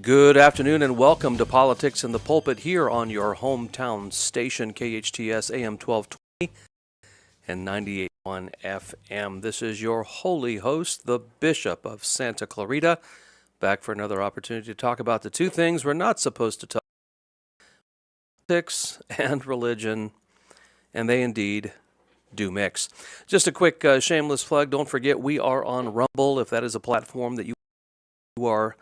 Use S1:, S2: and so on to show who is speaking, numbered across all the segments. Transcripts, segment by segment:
S1: Good afternoon and welcome to Politics in the Pulpit here on your hometown station, KHTS AM 1220 and 98.1 FM. This is your holy host, the Bishop of Santa Clarita, back for another opportunity to talk about the two things we're not supposed to talk about, politics and religion, and they indeed do mix. Just a quick shameless plug. Don't forget we are on Rumble. If that is a platform that you are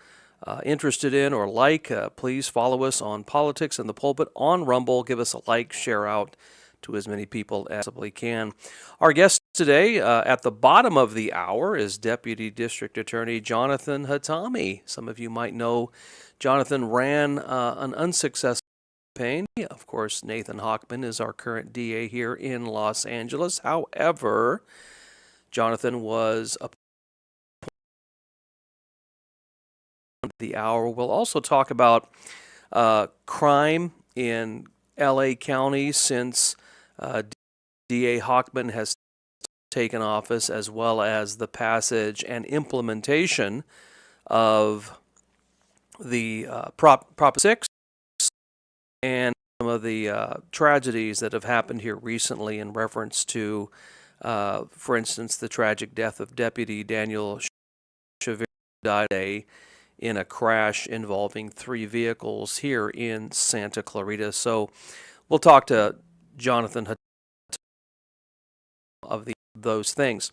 S1: interested in or like, please follow us on Politics in the Pulpit on Rumble. Give us a like, share out to as many people as possibly can. Our guest today at the bottom of the hour is Deputy District Attorney Jonathan Hatami. Some of you might know Jonathan ran an unsuccessful campaign. Of course, Nathan Hochman is our current DA here in Los Angeles. However, Jonathan was a the hour. We'll also talk about crime in LA County since DA Hochman has taken office, as well as the passage and implementation of the Prop 6 and some of the tragedies that have happened here recently in reference to, for instance, the tragic death of Deputy Daniel Chavez died in a crash involving 3 vehicles here in Santa Clarita. So we'll talk to Jonathan of those things.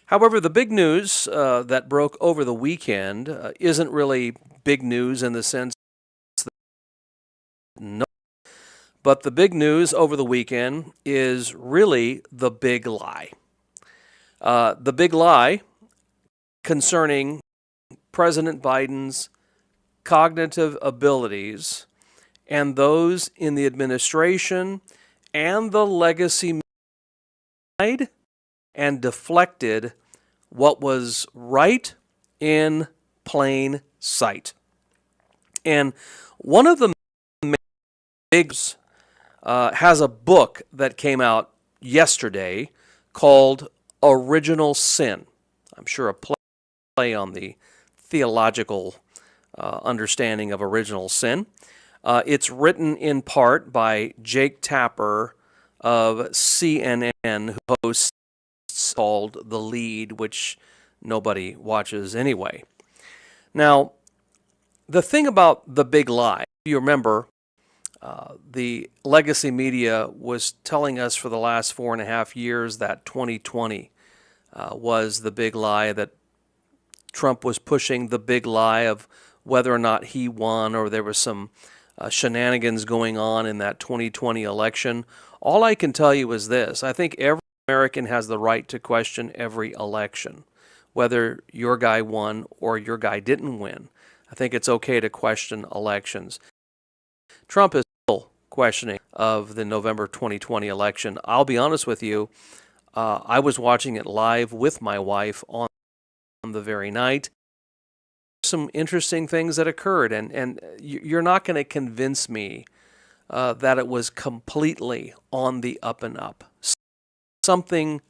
S1: However, the big news that broke over the weekend isn't really big news in the sense that no, but the big news over the weekend is really the big lie. The big lie concerning President Biden's cognitive abilities and those in the administration and the legacy lied and deflected what was right in plain sight. And one of the big has a book that came out yesterday called Original Sin. I'm sure a play on the theological understanding of original sin. It's written in part by Jake Tapper of CNN, who hosts called The Lead, which nobody watches anyway. Now, the thing about the big lie, if you remember, the legacy media was telling us for the last 4.5 years that 2020 was the big lie, that Trump was pushing the big lie of whether or not he won, or there was some shenanigans going on in that 2020 election. All I can tell you is this: I think every American has the right to question every election, whether your guy won or your guy didn't win. I think it's okay to question elections. Trump is still questioning of the November 2020 election. I'll be honest with you, I was watching it live with my wife on the very night. Some interesting things that occurred, and you're not going to convince me that it was completely on the up and up. Something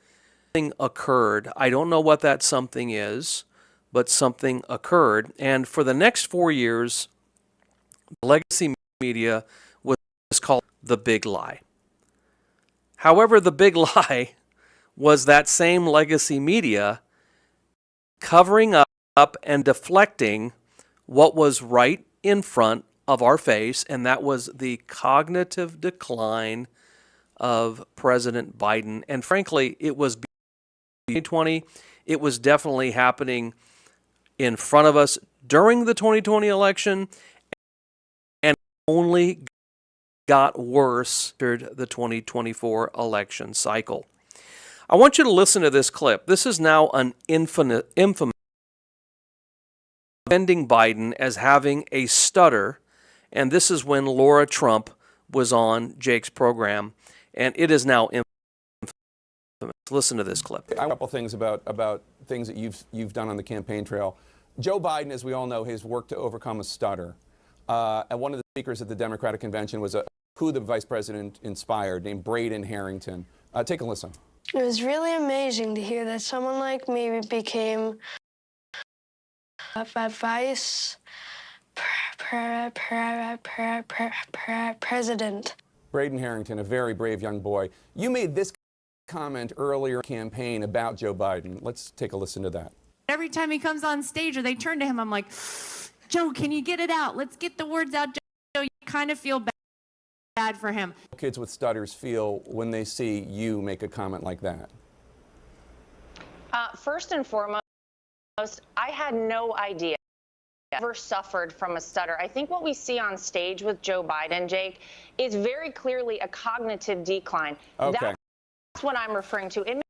S1: occurred. I don't know what that something is, but something occurred. And for the next 4 years, the legacy media was called the big lie. However, the big lie was that same legacy media covering up and deflecting what was right in front of our face, and that was the cognitive decline of President Biden. And frankly, it was 2020. It was definitely happening in front of us during the 2020 election, and only got worse during the 2024 election cycle. I want you to listen to this clip. This is now an infamous defending Biden as having a stutter, and this is when Laura Trump was on Jake's program, and it is now infamous. Listen to this clip.
S2: A couple things about things that you've done on the campaign trail. Joe Biden, as we all know, has worked to overcome a stutter. And one of the speakers at the Democratic convention was who the vice president inspired, named Braden Harrington. Take a listen.
S3: It was really amazing to hear that someone like me became a vice president.
S2: Braden Harrington, a very brave young boy. You made this comment earlier in the campaign about Joe Biden. Let's take a listen to that.
S4: Every time he comes on stage or they turn to him, I'm like, Joe, can you get it out? Let's get the words out, Joe. You kind of feel bad for him.
S2: Kids with stutters feel when they see you make a comment like that?
S5: First and foremost, I had no idea I ever suffered from a stutter. I think what we see on stage with Joe Biden, Jake, is very clearly a cognitive decline.
S2: Okay.
S5: That's what I'm referring to. It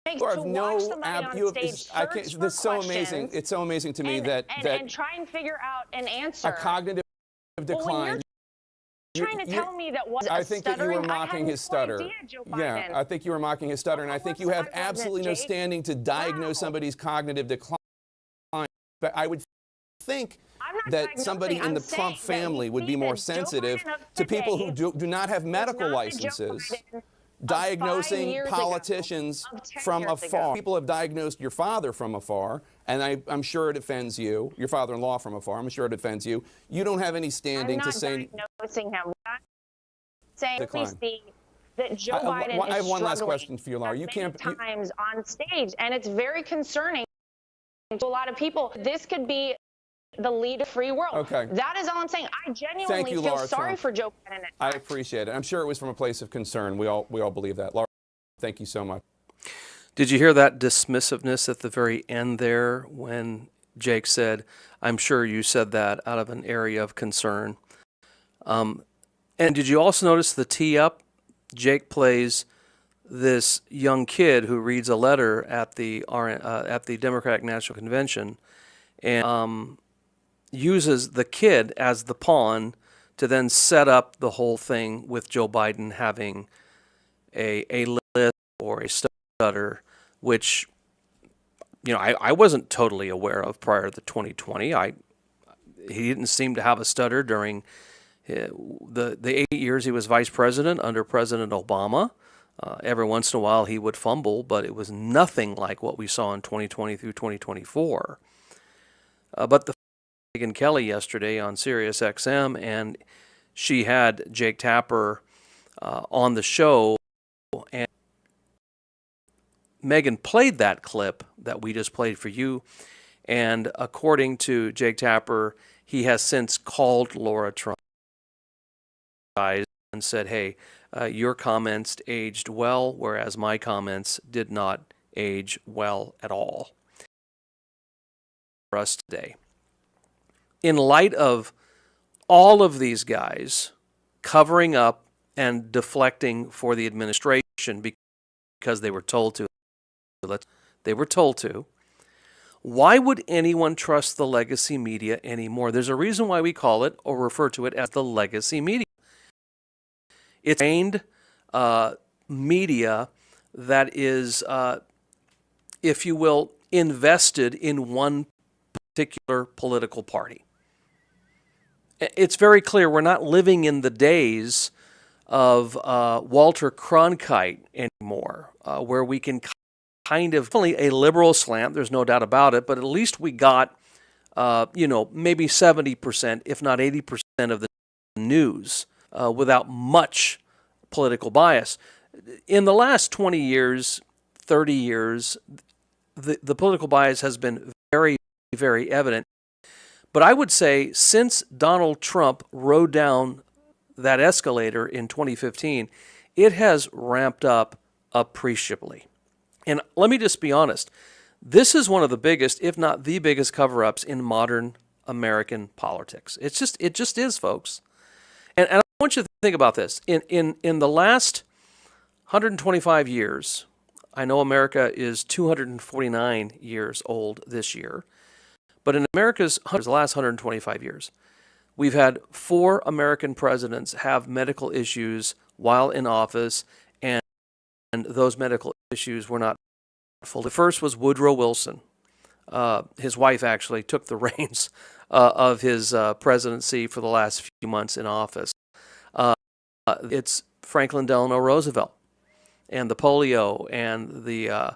S5: makes
S2: Or
S5: to
S2: no,
S5: watch somebody on stage search for
S2: this is so amazing.
S5: questions
S2: It's so amazing to me
S5: and try and figure out an answer.
S2: A cognitive decline.
S5: You're trying to tell me that was
S2: I think that you were mocking his stutter.
S5: Yeah,
S2: I think you were mocking his stutter, and I think you have absolutely no standing to diagnose somebody's cognitive decline. But I would think that somebody in the Trump family would be more sensitive to people who do not have medical licenses diagnosing politicians from afar. People have diagnosed your father from afar, and I'm sure it offends you. Your father-in-law from afar. I'm sure it offends you. You don't have any standing to say.
S5: I'm not diagnosing him. I'm saying we see that Joe Biden is
S2: I have one last
S5: struggling
S2: question for you, Laura. You can't
S5: times on stage, and it's very concerning to a lot of people. This could be the lead of free world.
S2: Okay.
S5: That is all I'm saying. I genuinely feel sorry for Joe Biden.
S2: I appreciate it. I'm sure it was from a place of concern. We all believe that. Laura, thank you so much.
S1: Did you hear that dismissiveness at the very end there when Jake said, I'm sure you said that out of an area of concern? And did you also notice the tee up? Jake plays this young kid who reads a letter at the Democratic National Convention and uses the kid as the pawn to then set up the whole thing with Joe Biden having a lisp or a stutter, which I wasn't totally aware of prior to 2020. He didn't seem to have a stutter during the 8 years he was vice president under President Obama. Every once in a while he would fumble, but it was nothing like what we saw in 2020 through 2024. But the Megyn Kelly yesterday on Sirius XM, and she had Jake Tapper on the show, and Megyn played that clip that we just played for you, and according to Jake Tapper, he has since called Laura Trump and said, hey, your comments aged well, whereas my comments did not age well at all for us today. In light of all of these guys covering up and deflecting for the administration because they were told to, why would anyone trust the legacy media anymore? There's a reason why we call it or refer to it as the legacy media. It's trained media that is, if you will, invested in one particular political party. It's very clear we're not living in the days of Walter Cronkite anymore, where we can kind of, only a liberal slant, there's no doubt about it, but at least we got, maybe 70%, if not 80% of the news without much political bias. In the last 20 years, 30 years, the political bias has been very, very evident. But I would say since Donald Trump rode down that escalator in 2015, it has ramped up appreciably. And let me just be honest, this is one of the biggest, if not the biggest, cover-ups in modern American politics. It just is, folks. And I want you to think about this. In the last 125 years, I know America is 249 years old this year, but in America's last 125 years, we've had 4 American presidents have medical issues while in office, and those medical issues were not full. The first was Woodrow Wilson. His wife actually took the reins of his presidency for the last few months in office. It's Franklin Delano Roosevelt, and the polio, and the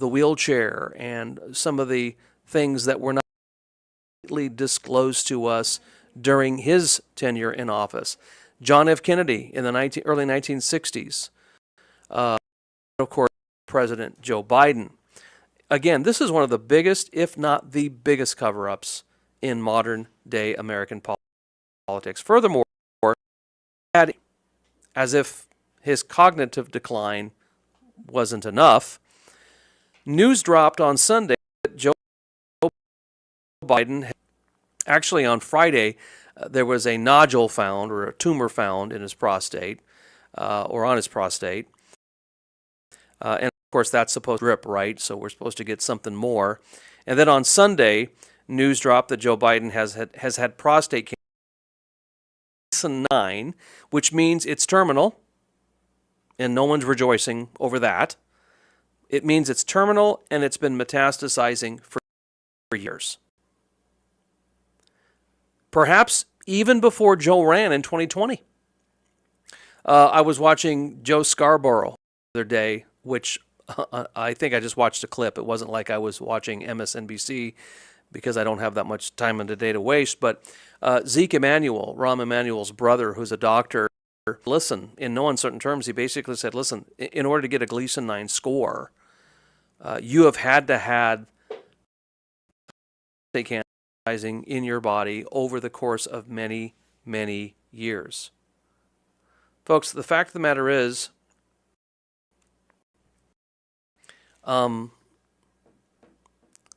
S1: wheelchair, and some of the things that were not disclosed to us during his tenure in office. John F. Kennedy in the early 1960s. Of course, President Joe Biden. Again, this is one of the biggest, if not the biggest, cover-ups in modern-day American politics. Furthermore, as if his cognitive decline wasn't enough, news dropped on Sunday that Joe Biden, actually on Friday, there was a nodule found, or a tumor found in his prostate, or on his prostate. And of course, that's supposed to drip, right? So we're supposed to get something more. And then on Sunday, news dropped that Joe Biden has had prostate cancer 9, which means it's terminal, and no one's rejoicing over that. It means it's terminal, and it's been metastasizing for years. Perhaps even before Joe ran in 2020. I was watching Joe Scarborough the other day, which I think I just watched a clip. It wasn't like I was watching MSNBC because I don't have that much time in the day to waste. But Zeke Emanuel, Rahm Emanuel's brother, who's a doctor, listen, in no uncertain terms, he basically said, listen, in order to get a Gleason 9 score, you have had to have cancer in your body over the course of many, many years. Folks, the fact of the matter is,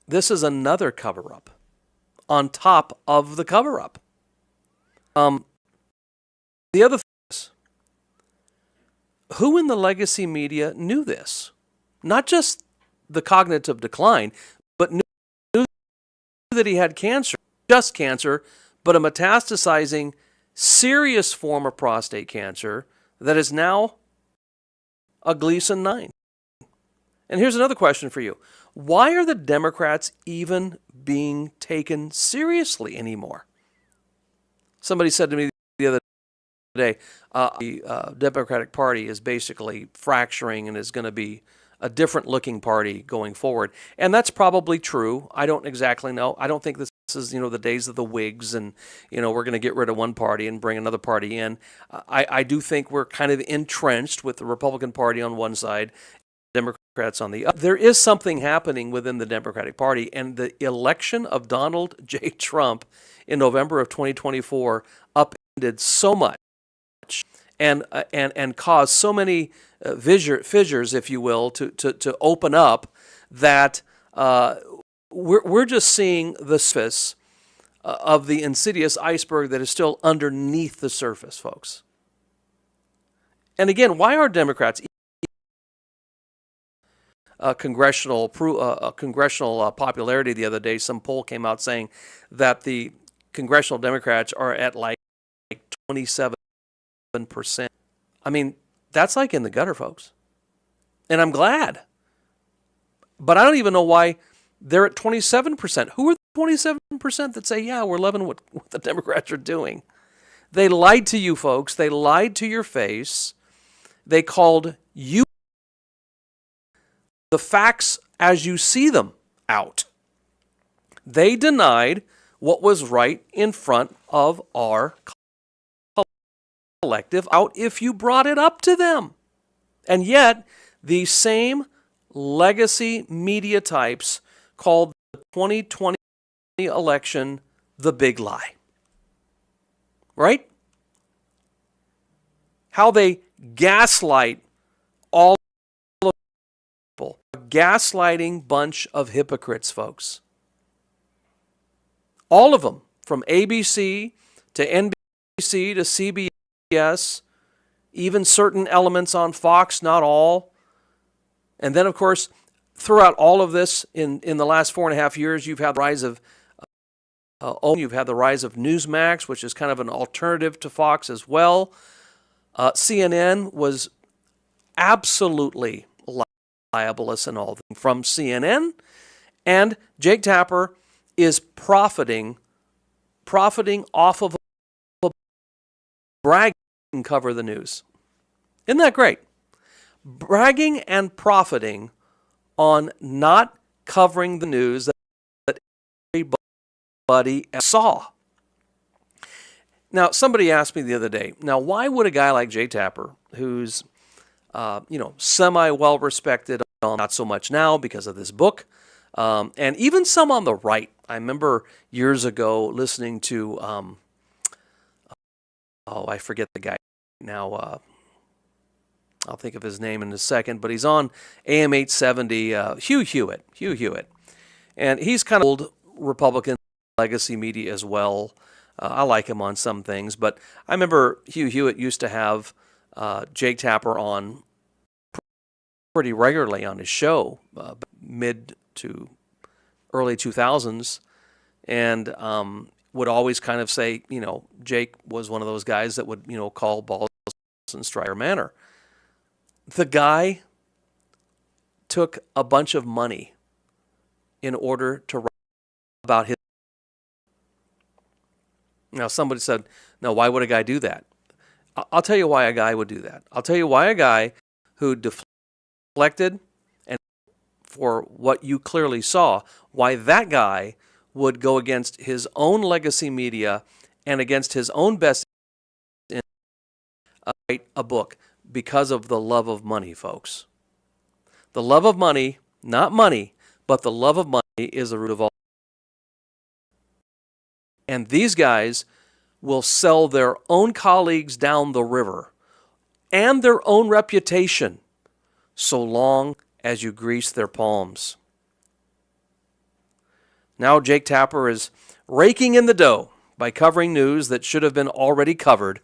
S1: this is another cover-up on top of the cover-up. The other thing is, who in the legacy media knew this? Not just the cognitive decline, but knew that he had cancer, just cancer, but a metastasizing, serious form of prostate cancer that is now a Gleason 9. And here's another question for you. Why are the Democrats even being taken seriously anymore? Somebody said to me the other day, the Democratic Party is basically fracturing and is going to be a different looking party going forward. And that's probably true. I don't exactly know. I don't think this is, the days of the Whigs and, we're going to get rid of one party and bring another party in. I do think we're kind of entrenched with the Republican Party on one side, Democrats on the other. There is something happening within the Democratic Party, and the election of Donald J. Trump in November of 2024 upended so much and caused so many fissures, if you will, to open up that we're just seeing the surface of the insidious iceberg that is still underneath the surface, folks. And again, why are Democrats congressional popularity the other day? Some poll came out saying that the congressional Democrats are at like 27%. I mean, that's like in the gutter, folks. And I'm glad. But I don't even know why they're at 27%. Who are the 27% that say, yeah, we're loving what the Democrats are doing? They lied to you, folks. They lied to your face. They called you the facts as you see them out. They denied what was right in front of our collective out if you brought it up to them. And yet, these same legacy media types called the 2020 election the big lie. Right? How they gaslight all of people. A gaslighting bunch of hypocrites, folks. All of them, from ABC to NBC to CBS, even certain elements on Fox, not all. And then, of course, throughout all of this, in the last 4.5 years, you've had the rise of you've had the rise of Newsmax, which is kind of an alternative to Fox as well. CNN was absolutely libelous and all from CNN, and Jake Tapper is profiting off of a bragging and cover the news. Isn't that great? Bragging and profiting on not covering the news that everybody nobody else saw. Now, somebody asked me the other day, now why would a guy like Jay Tapper, who's semi well respected, not so much now because of this book, and even some on the right. I remember years ago listening to, I forget the guy now. I'll think of his name in a second, but he's on AM 870, Hugh Hewitt. And he's kind of old Republican legacy media as well. I like him on some things, but I remember Hugh Hewitt used to have Jake Tapper on pretty regularly on his show, mid to early 2000s, and would always kind of say, Jake was one of those guys that would, call balls in strike manner. The guy took a bunch of money in order to write about his. Now, somebody said, no, why would a guy do that? I'll tell you why a guy would do that. I'll tell you why a guy who deflected and for what you clearly saw, why that guy would go against his own legacy media and against his own best in write a book, because of the love of money, folks. The love of money, not money, but the love of money is the root of all. And these guys will sell their own colleagues down the river and their own reputation so long as you grease their palms. Now Jake Tapper is raking in the dough by covering news that should have been already covered.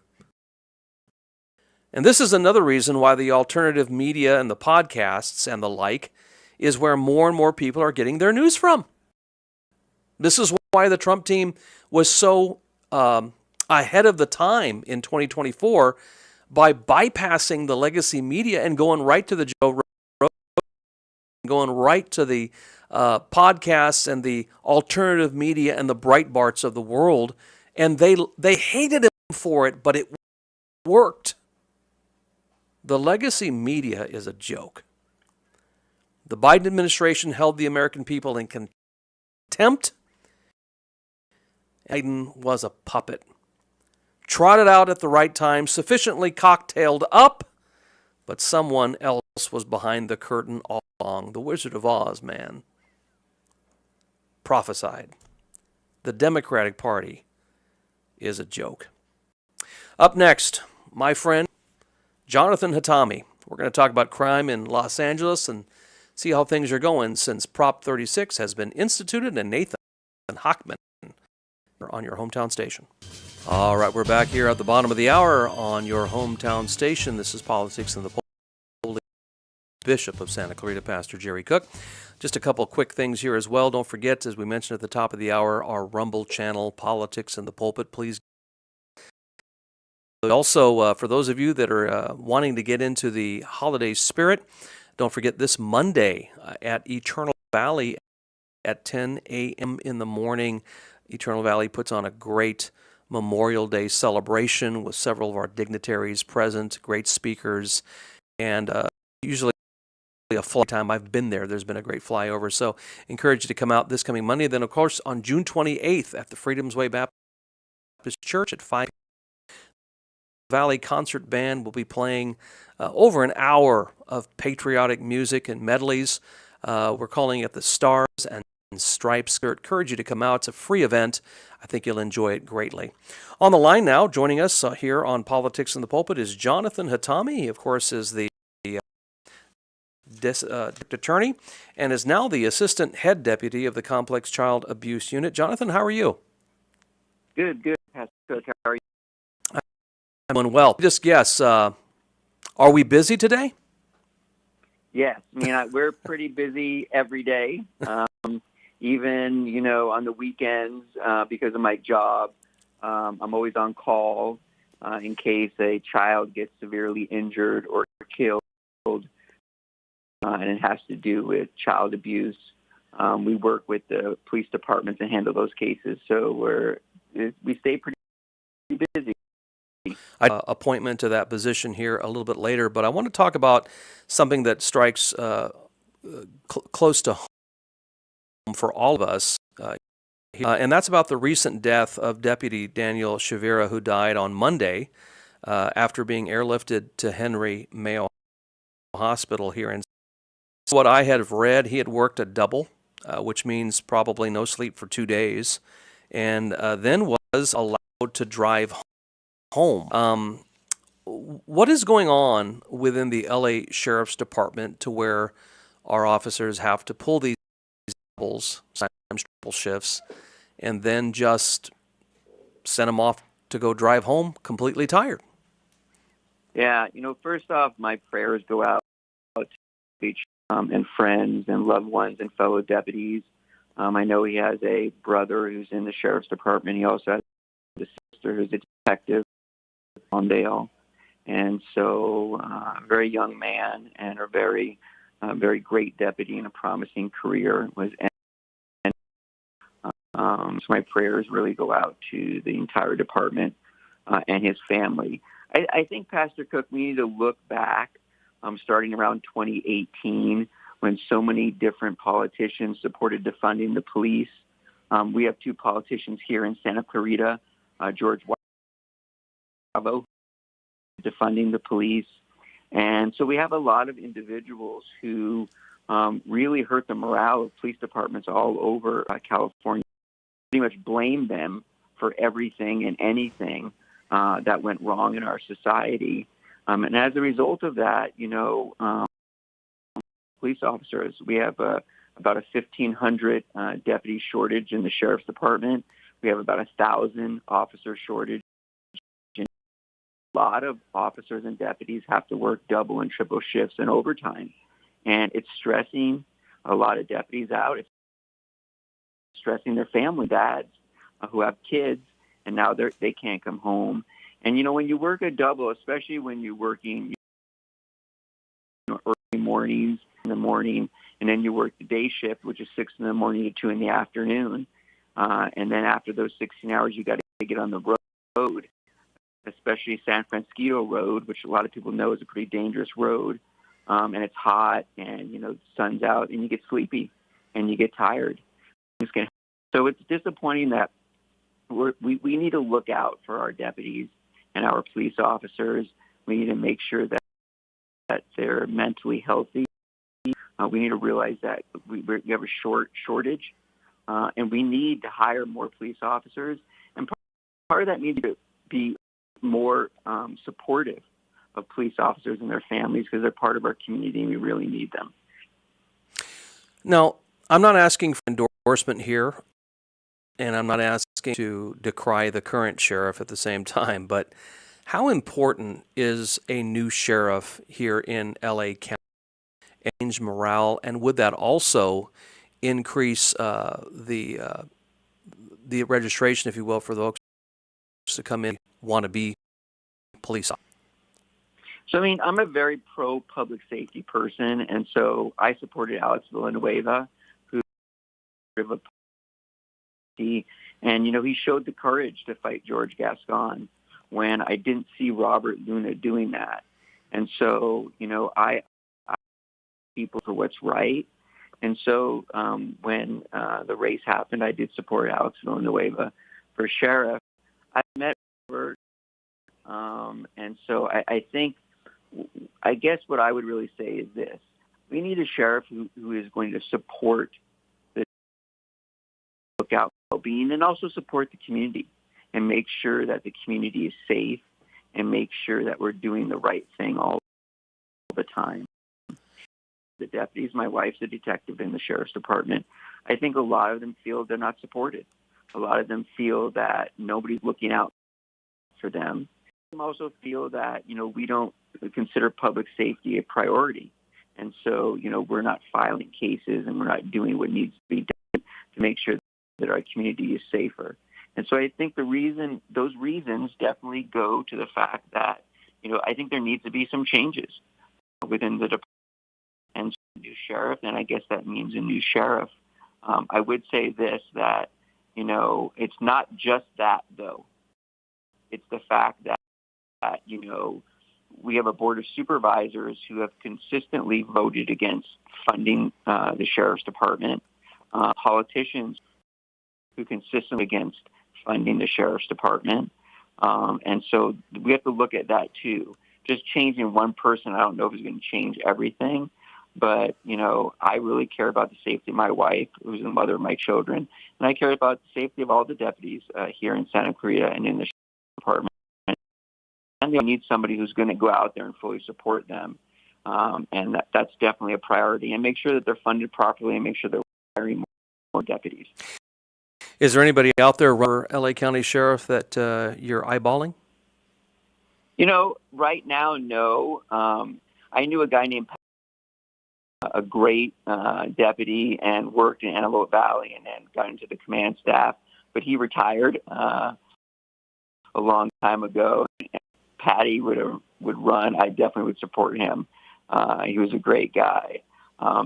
S1: And this is another reason why the alternative media and the podcasts and the like is where more and more people are getting their news from. This is why the Trump team was so ahead of the time in 2024 by bypassing the legacy media and going right to the Joe Rogan, going right to the podcasts and the alternative media and the Breitbarts of the world. And they hated him for it, but it worked. The legacy media is a joke. The Biden administration held the American people in contempt. Biden was a puppet. Trotted out at the right time, sufficiently cocktailed up, but someone else was behind the curtain all along. The Wizard of Oz, man. Prophesied. The Democratic Party is a joke. Up next, my friend, Jonathan Hatami. We're going to talk about crime in Los Angeles and see how things are going since Prop 36 has been instituted, and Nathan Hochman on your hometown station. All right, we're back here at the bottom of the hour on your hometown station. This is Politics in the Pulpit. Bishop of Santa Clarita, Pastor Jerry Cook. Just a couple quick things here as well. Don't forget, as we mentioned at the top of the hour, our Rumble channel, Politics in the Pulpit. Please. Also, for those of you that are wanting to get into the holiday spirit, don't forget this Monday at Eternal Valley at 10 a.m. in the morning. Eternal Valley puts on a great Memorial Day celebration with several of our dignitaries present, great speakers, and usually a fly time. I've been there. There's been a great flyover. So encourage you to come out this coming Monday. Then, of course, on June 28th at the Freedom's Way Baptist Church at 5 Valley Concert Band will be playing over an hour of patriotic music and medleys. We're calling it the Stars and Stripes. I encourage you to come out. It's a free event. I think you'll enjoy it greatly. On the line now, joining us here on Politics in the Pulpit is Jonathan Hatami. He, of course, is the district attorney and is now the assistant head deputy of the Complex Child Abuse Unit. Jonathan, how are you?
S6: Good, Pastor Cook. How are you?
S1: I'm doing well. Just guess, are we busy today?
S6: Yes. I mean, we're pretty busy every day, even, on the weekends because of my job. I'm always on call in case a child gets severely injured or killed, and it has to do with child abuse. We work with the police department to handle those cases, so we stay pretty busy.
S1: Appointment to that position here a little bit later, but I want to talk about something that strikes close to home for all of us And that's about the recent death of Deputy Daniel Shavira, who died on Monday after being airlifted to Henry Mayo Hospital here in. What I had read, he had worked a double, which means probably no sleep for 2 days, and then was allowed to drive home. What is going on within the LA Sheriff's Department to where our officers have to pull these doubles, sometimes triple shifts, and then just send them off to go drive home completely tired?
S6: Yeah, first off, my prayers go out to each and friends and loved ones and fellow deputies. I know he has a brother who's in the Sheriff's Department. He also has a sister who's a detective on bail. And so a very young man and a very great deputy and a promising career was ended. So my prayers really go out to the entire department and his family. I think, Pastor Cook, we need to look back starting around 2018 when so many different politicians supported defunding the police. We have two politicians here in Santa Clarita, George Bravo, defunding the police. And so we have a lot of individuals who really hurt the morale of police departments all over California, pretty much blame them for everything and anything that went wrong in our society. And as a result of that, police officers, we have about a 1,500 deputy shortage in the Sheriff's Department. We have about 1,000 officer shortage. A lot of officers and deputies have to work double and triple shifts and overtime. And it's stressing a lot of deputies out. It's stressing their family dads who have kids, and now they can't come home. And, when you work a double, especially when you're working early mornings in the morning, and then you work the day shift, which is 6 in the morning to 2 in the afternoon. And then after those 16 hours, you got to get on the road, especially San Francisco Road, which a lot of people know is a pretty dangerous road. And it's hot, and, the sun's out, and you get sleepy, and you get tired. So it's disappointing that we need to look out for our deputies and our police officers. We need to make sure that they're mentally healthy. We need to realize that we have a shortage, and we need to hire more police officers. And part of that needs to be more supportive of police officers and their families, because they're part of our community and we really need them.
S1: Now, I'm not asking for endorsement here, and I'm not asking to decry the current sheriff at the same time, but how important is a new sheriff here in LA County? Change morale, and would that also increase the registration, if you will, for those to come in want to be police officers?
S6: So, I'm a very pro-public safety person, and so I supported Alex Villanueva, who and, he showed the courage to fight George Gascon when I didn't see Robert Luna doing that. And so, I people for what's right. And so when the race happened, I did support Alex Villanueva for sheriff. I met Robert, and so I guess what I would really say is this. We need a sheriff who is going to support the lookout well-being and also support the community and make sure that the community is safe and make sure that we're doing the right thing all the time. The deputies, my wife's a detective in the Sheriff's Department. I think a lot of them feel they're not supported. A lot of them feel that nobody's looking out for them. Some also feel that, we don't consider public safety a priority. And so, we're not filing cases and we're not doing what needs to be done to make sure that our community is safer. And so I think those reasons definitely go to the fact that, I think there needs to be some changes within the department. And so new sheriff, and I guess that means a new sheriff. I would say this, that, it's not just that, though. It's the fact that, we have a board of supervisors who have consistently voted against funding the Sheriff's Department. Politicians who consistently against funding the sheriff's department. And so we have to look at that too. Just changing one person, I don't know if it's going to change everything, but, I really care about the safety of my wife, who's the mother of my children, and I care about the safety of all the deputies here in Santa Clarita and in the sheriff's department. And they need somebody who's going to go out there and fully support them. And that's definitely a priority. And make sure that they're funded properly and make sure they're hiring more deputies.
S1: Is there anybody out there, LA County Sheriff, that you're eyeballing?
S6: Right now, no. I knew a guy named a great deputy and worked in Antelope Valley and then got into the command staff, but he retired a long time ago. Patty would run. I definitely would support him. He was a great guy.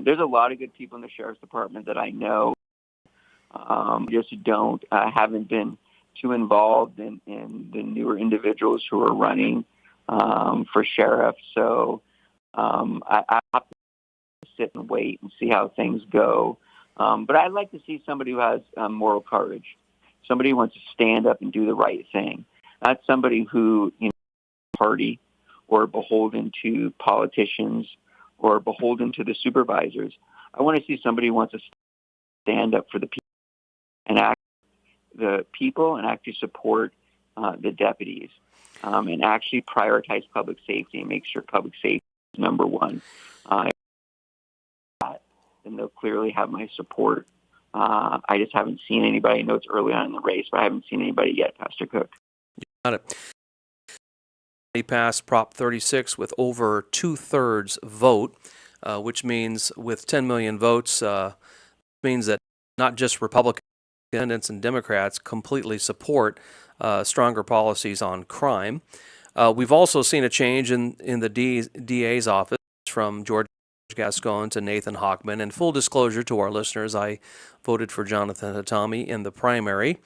S6: There's a lot of good people in the sheriff's department that I know. Just haven't been too involved in the newer individuals who are running for sheriff. So I have to sit and wait and see how things go. But I'd like to see somebody who has moral courage, somebody who wants to stand up and do the right thing, not somebody who, party or beholden to politicians or beholden to the supervisors. I want to see somebody who wants to stand up for the people and actually support the deputies and actually prioritize public safety and make sure public safety is number one. And they'll clearly have my support. I just haven't seen anybody. I know it's early on in the race, but I haven't seen anybody yet, Pastor Cook.
S1: Got it. He passed Prop 36 with over 2/3 vote, which means with 10 million votes, means that not just Republicans and Democrats completely support stronger policies on crime. We've also seen a change in the DA's office from George Gascon to Nathan Hochman. And full disclosure to our listeners, I voted for Jonathan Hatami in the primary.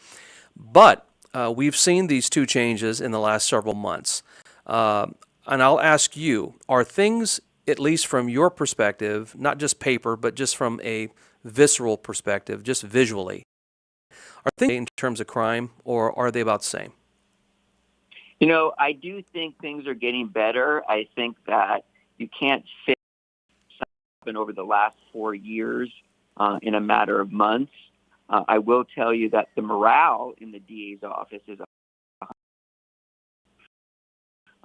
S1: But we've seen these two changes in the last several months. And I'll ask you, are things, at least from your perspective, not just paper, but just from a visceral perspective, just visually, are things in terms of crime, or are they about the same?
S6: I do think things are getting better. I think that you can't fix something that happened over the last 4 years in a matter of months. I will tell you that the morale in the DA's office is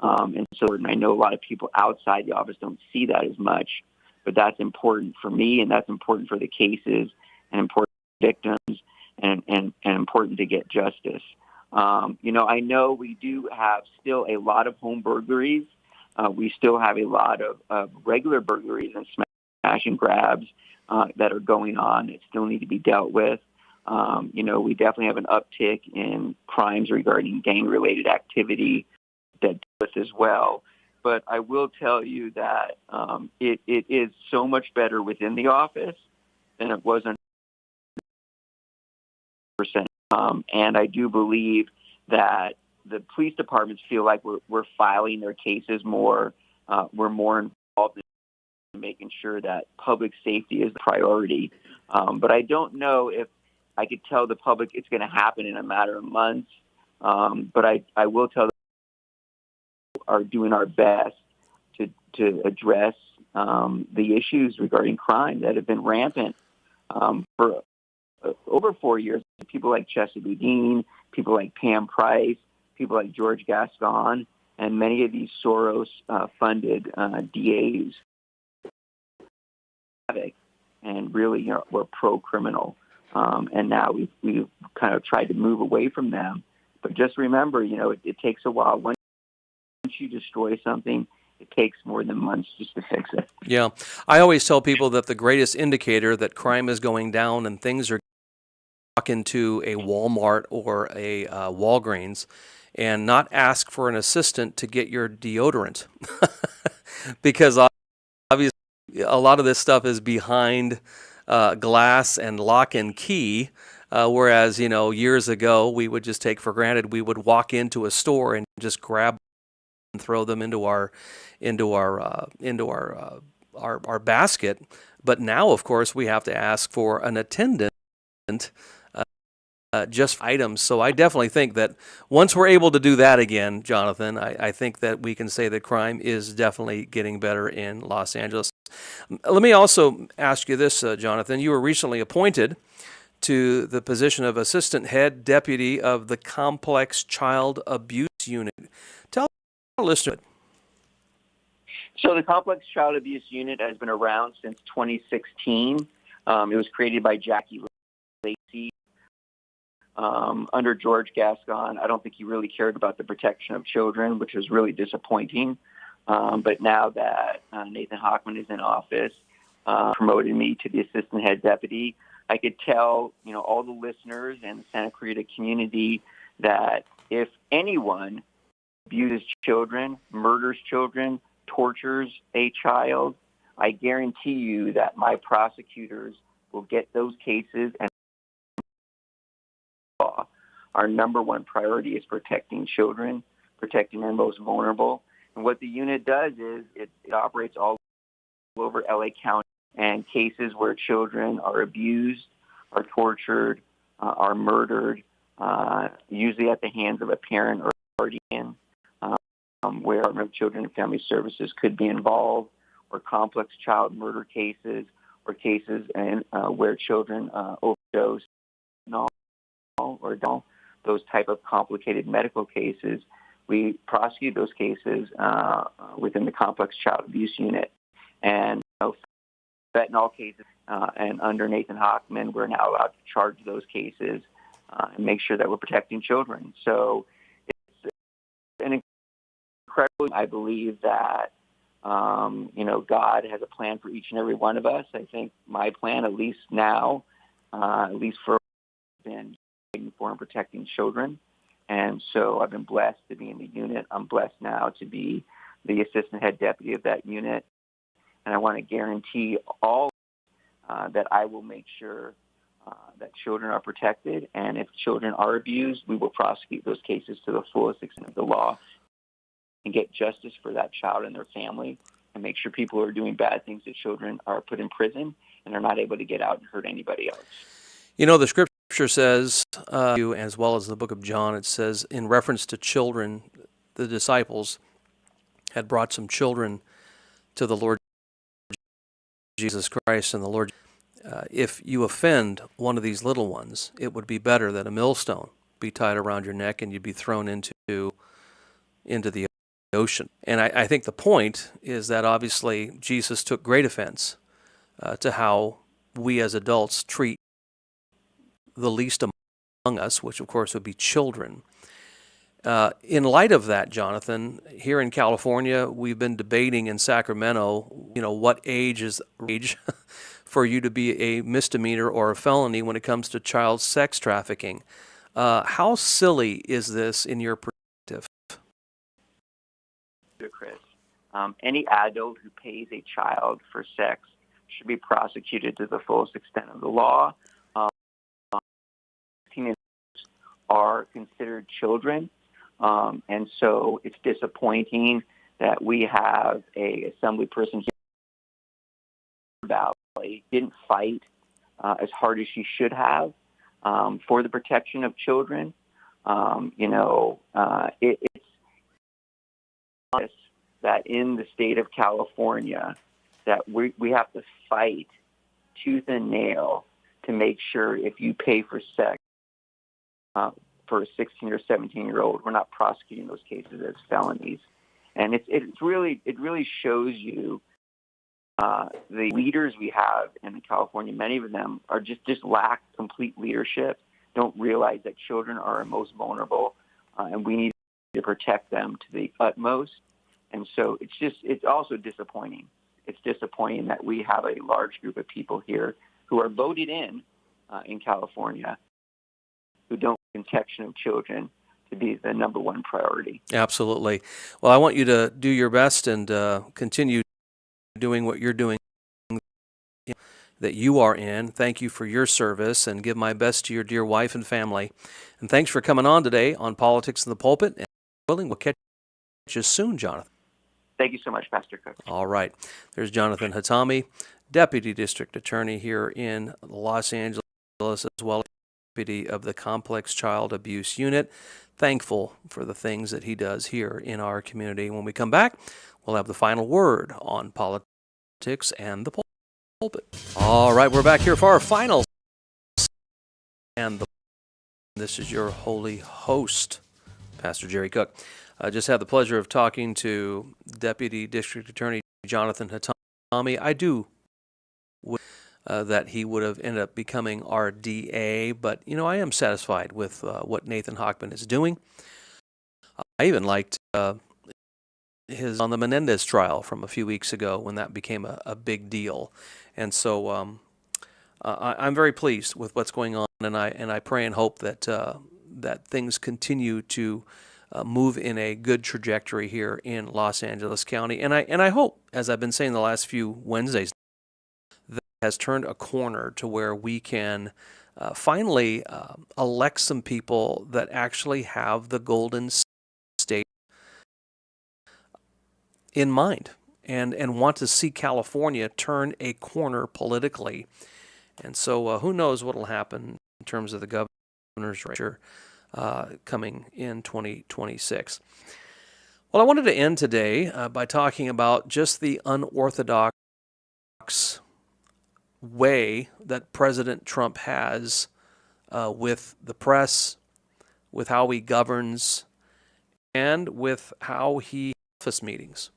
S6: and so I know a lot of people outside the office don't see that as much, but that's important for me, and that's important for the cases, and important for victims, and important to get justice. I know we do have still a lot of home burglaries. We still have a lot of regular burglaries and smash and grabs that are going on that still need to be dealt with. We definitely have an uptick in crimes regarding gang-related activity that with as well. But I will tell you that it is so much better within the office than it was on percent. And I do believe that the police departments feel like we're filing their cases more. We're more involved in making sure that public safety is the priority. But I don't know if I could tell the public it's going to happen in a matter of months. But I will tell them are doing our best to address the issues regarding crime that have been rampant for over 4 years. People like Chester Boudin, people like Pam Price, people like George Gascon, and many of these Soros-funded DAs. And really, we're pro-criminal. And now we've kind of tried to move away from them. But just remember, it takes a while. Once you destroy something, it takes more than months just to fix it.
S1: Yeah. I always tell people that the greatest indicator that crime is going down and things are walk into a Walmart or a Walgreens and not ask for an assistant to get your deodorant. Because obviously a lot of this stuff is behind glass and lock and key, whereas, years ago we would just take for granted we would walk into a store and just grab and throw them into our basket. But now, of course, we have to ask for an attendant just items. So I definitely think that once we're able to do that again, Jonathan, I think that we can say that crime is definitely getting better in Los Angeles. Let me also ask you this, Jonathan. You were recently appointed to the position of Assistant Head Deputy of the Complex Child Abuse Unit. Tell our listeners.
S6: So the Complex Child Abuse Unit has been around since 2016. It was created by Jackie Lacey. Under George Gascon, I don't think he really cared about the protection of children, which was really disappointing. But now that Nathan Hochman is in office, promoted me to the Assistant Head Deputy, I could tell, all the listeners and the Santa Clarita community that if anyone abuses children, murders children, tortures a child, I guarantee you that my prosecutors will get those cases. And our number one priority is protecting children, protecting the most vulnerable. And what the unit does is it operates all over LA County, and cases where children are abused, are tortured, are murdered, usually at the hands of a parent or guardian, where Department of Children and Family Services could be involved, or complex child murder cases, or cases where children overdose, or those type of complicated medical cases. We prosecute those cases within the Complex Child Abuse Unit. And fentanyl cases, and under Nathan Hochman, we're now allowed to charge those cases and make sure that we're protecting children. So it's an incredible, I believe that, God has a plan for each and every one of us. I think my plan, at least now, at least for been for and protecting children. And so I've been blessed to be in the unit. I'm blessed now to be the Assistant Head Deputy of that unit. And I want to guarantee all that I will make sure that children are protected. And if children are abused, we will prosecute those cases to the fullest extent of the law and get justice for that child and their family, and make sure people who are doing bad things to children are put in prison and are not able to get out and hurt anybody else.
S1: The Scripture says, as well as the book of John, it says in reference to children, the disciples had brought some children to the Lord Jesus Christ, and the Lord, if you offend one of these little ones, it would be better that a millstone be tied around your neck and you'd be thrown into the ocean. And I think the point is that obviously Jesus took great offense to how we as adults treat the least among us, which of course would be children. In light of that, Jonathan, here in California, we've been debating in Sacramento, what age is age for you to be a misdemeanor or a felony when it comes to child sex trafficking. How silly is this in your perspective?
S6: Chris, any adult who pays a child for sex should be prosecuted to the fullest extent of the law. Teenagers are considered children. And so it's disappointing that we have a assembly person here Valley didn't fight as hard as she should have for the protection of children. It's that in the state of California that we have to fight tooth and nail to make sure if you pay for sex for a 16 or 17-year-old, we're not prosecuting those cases as felonies. And it really shows you the leaders we have in California. Many of them are just lack complete leadership, don't realize that children are our most vulnerable, and we need to protect them to the utmost. And so it's also disappointing. It's disappointing that we have a large group of people here who are voted in California who don't protection of children to be the number one priority.
S1: Absolutely. Well, I want you to do your best and continue doing what you're doing that you are in. Thank you for your service, and give my best to your dear wife and family. And thanks for coming on today on Politics in the Pulpit. And we'll catch you soon, Jonathan.
S6: Thank you so much, Pastor Cook.
S1: All right. There's Jonathan Hatami, Deputy District Attorney here in Los Angeles, as well deputy of the Complex Child Abuse Unit. Thankful for the things that he does here in our community. When we come back, we'll have the final word on politics and the pulpit. All right, we're back here for our final. And this is your holy host, Pastor Jerry Cook. I just had the pleasure of talking to Deputy District Attorney Jonathan Hatami. I do wish that he would have ended up becoming our DA, but I am satisfied with what Nathan Hochman is doing. I even liked his on the Menendez trial from a few weeks ago when that became a big deal, and so I'm very pleased with what's going on, and I pray and hope that that things continue to move in a good trajectory here in Los Angeles County. And I hope, as I've been saying the last few Wednesdays, that has turned a corner to where we can finally elect some people that actually have the Golden State in mind and want to see California turn a corner politically. And so who knows what will happen in terms of the governor's race coming in 2026. Well, I wanted to end today by talking about just the unorthodox way that President Trump has with the press, with how he governs, and with how he office meetings.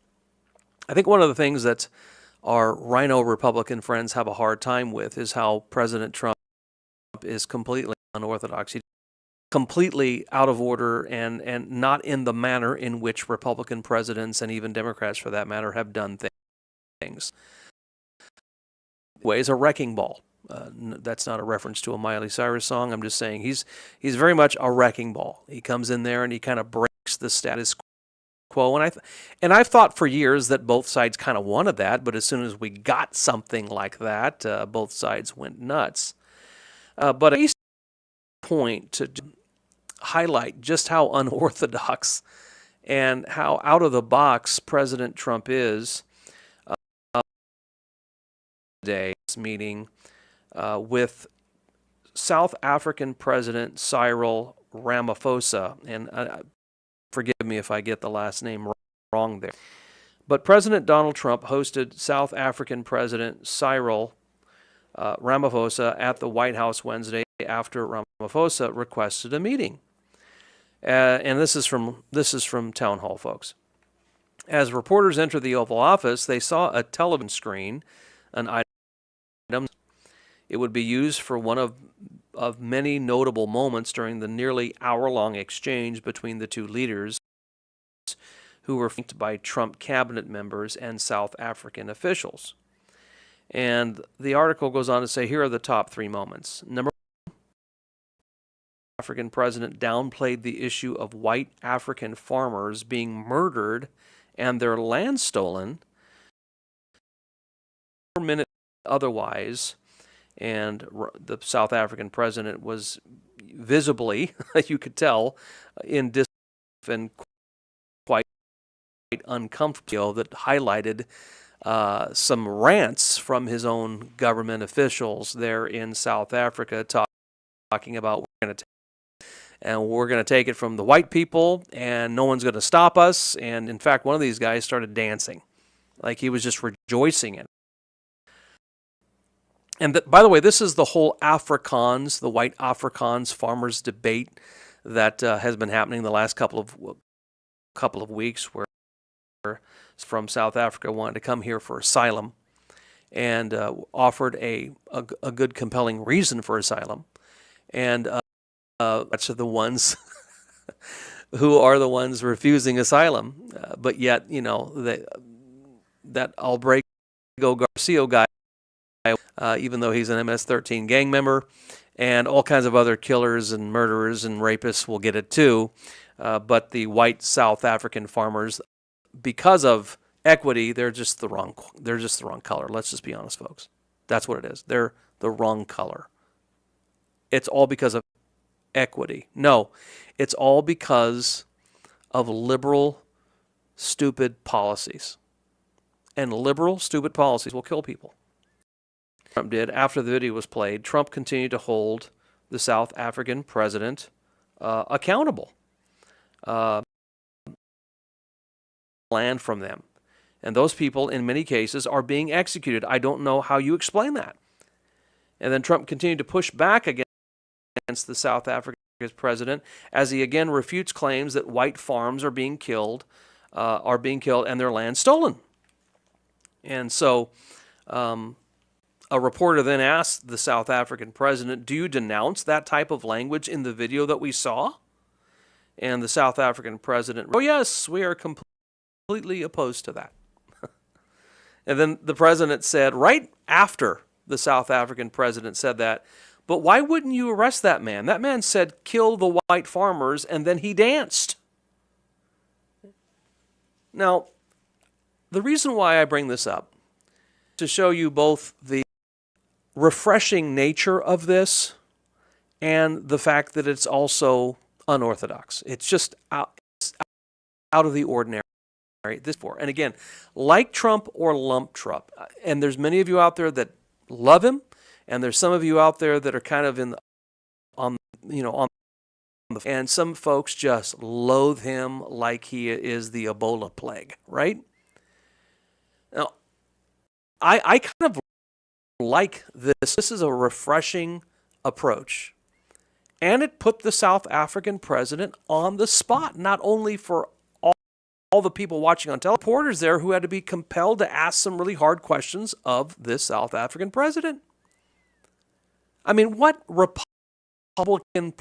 S1: I think one of the things that our Rhino Republican friends have a hard time with is how President Trump is completely unorthodox. He's completely out of order and not in the manner in which Republican presidents and even Democrats, for that matter, have done things. Ways a wrecking ball. That's not a reference to a Miley Cyrus song. I'm just saying he's very much a wrecking ball. He comes in there and he kind of breaks the status quo. And I've thought for years that both sides kind of wanted that, but as soon as we got something like that, both sides went nuts. But at least point to highlight just how unorthodox and how out of the box President Trump is today's meeting with South African President Cyril Ramaphosa, and forgive me if I get the last name wrong there. But President Donald Trump hosted South African President Cyril Ramaphosa at the White House Wednesday after Ramaphosa requested a meeting. And this is from Town Hall, folks. As reporters entered the Oval Office, they saw a television screen, an item. It would be used for one of many notable moments during the nearly hour-long exchange between the two leaders, who were flanked by Trump cabinet members and South African officials. And the article goes on to say, here are the top 3 moments. Number 1, the African president downplayed the issue of white African farmers being murdered and their land stolen. 4 minutes otherwise, and the South African president was visibly, you could tell, in disbelief and quite uncomfortable, that highlighted some rants from his own government officials there in South Africa, talking about we're going to take it from the white people, and no one's going to stop us. And in fact, one of these guys started dancing, like he was just rejoicing in it. And by the way, this is the whole Afrikaans, the white Afrikaans farmers debate that has been happening the last couple of weeks, where from South Africa wanted to come here for asylum and offered a good, compelling reason for asylum. And much of the ones who are the ones refusing asylum, but yet, that Albrego Garcia guy, even though he's an MS-13 gang member, and all kinds of other killers and murderers and rapists will get it too. But the white South African farmers, because of equity, they're just the wrong color. Let's just be honest, folks. That's what it is. They're the wrong color. It's all because of equity. No, it's all because of liberal, stupid policies. And liberal, stupid policies will kill people. Trump did. After the video was played, Trump continued to hold the South African president accountable. Land from them. And those people, in many cases, are being executed. I don't know how you explain that. And then Trump continued to push back against the South African president as he again refutes claims that white farms are being killed and their land stolen. And so a reporter then asked the South African president, do you denounce that type of language in the video that we saw? And the South African president, oh yes, we are completely opposed to that. And then the president said, right after the South African president said that, but why wouldn't you arrest that man? That man said, kill the white farmers, and then he danced. Now, the reason why I bring this up is to show you both the refreshing nature of this and the fact that it's also unorthodox. It's just out of the ordinary. And again, like Trump or lump Trump, and there's many of you out there that love him, and there's some of you out there that are kind of and some folks just loathe him like he is the Ebola plague, right? Now, I kind of like this. This is a refreshing approach. And it put the South African president on the spot, not only for all the people watching on television, reporters there who had to be compelled to ask some really hard questions of this South African president. I mean, what Republican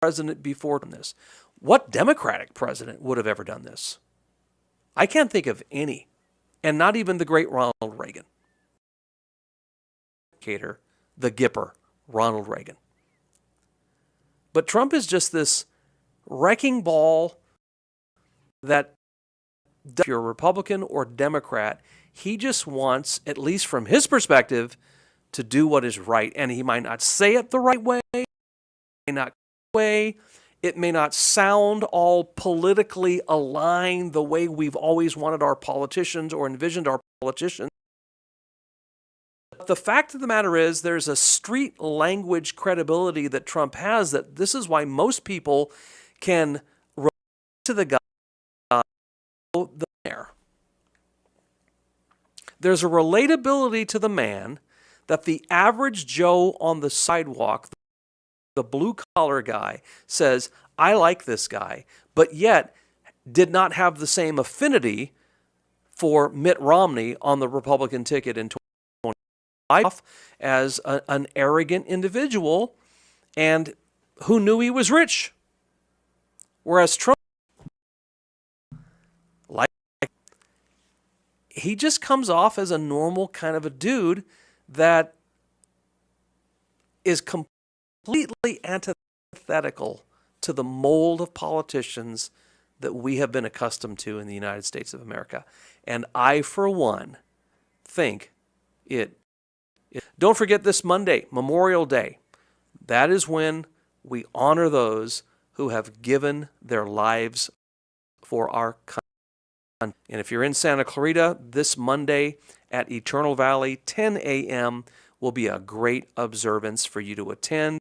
S1: president before this? What Democratic president would have ever done this? I can't think of any, and not even the great Ronald Reagan. The Gipper, Ronald Reagan. But Trump is just this wrecking ball that, if you're a Republican or Democrat, he just wants, at least from his perspective, to do what is right. And he might not say it the right way, it may not sound all politically aligned the way we've always wanted our politicians or envisioned our politicians. But the fact of the matter is, there's a street language credibility that Trump has, that this is why most people can relate to the guy there. There's a relatability to the man that the average Joe on the sidewalk, the blue-collar guy, says, I like this guy, but yet did not have the same affinity for Mitt Romney on the Republican ticket in 2020 as an arrogant individual and who knew he was rich. Whereas Trump, he just comes off as a normal kind of a dude that is completely antithetical to the mold of politicians that we have been accustomed to in the United States of America. And I, for one, think don't forget this Monday, Memorial Day. That is when we honor those who have given their lives for our country. And if you're in Santa Clarita this Monday at Eternal Valley, 10 a.m. will be a great observance for you to attend.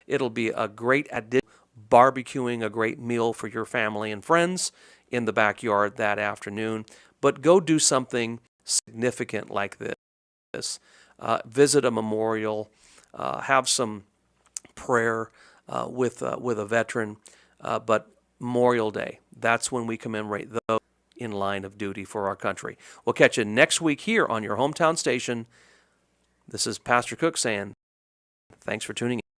S1: It'll be a great addition, barbecuing a great meal for your family and friends in the backyard that afternoon. But go do something significant like this. Visit a memorial, have some prayer with a veteran, but Memorial Day, that's when we commemorate those in line of duty for our country. We'll catch you next week here on your hometown station. This is Pastor Cook saying, thanks for tuning in.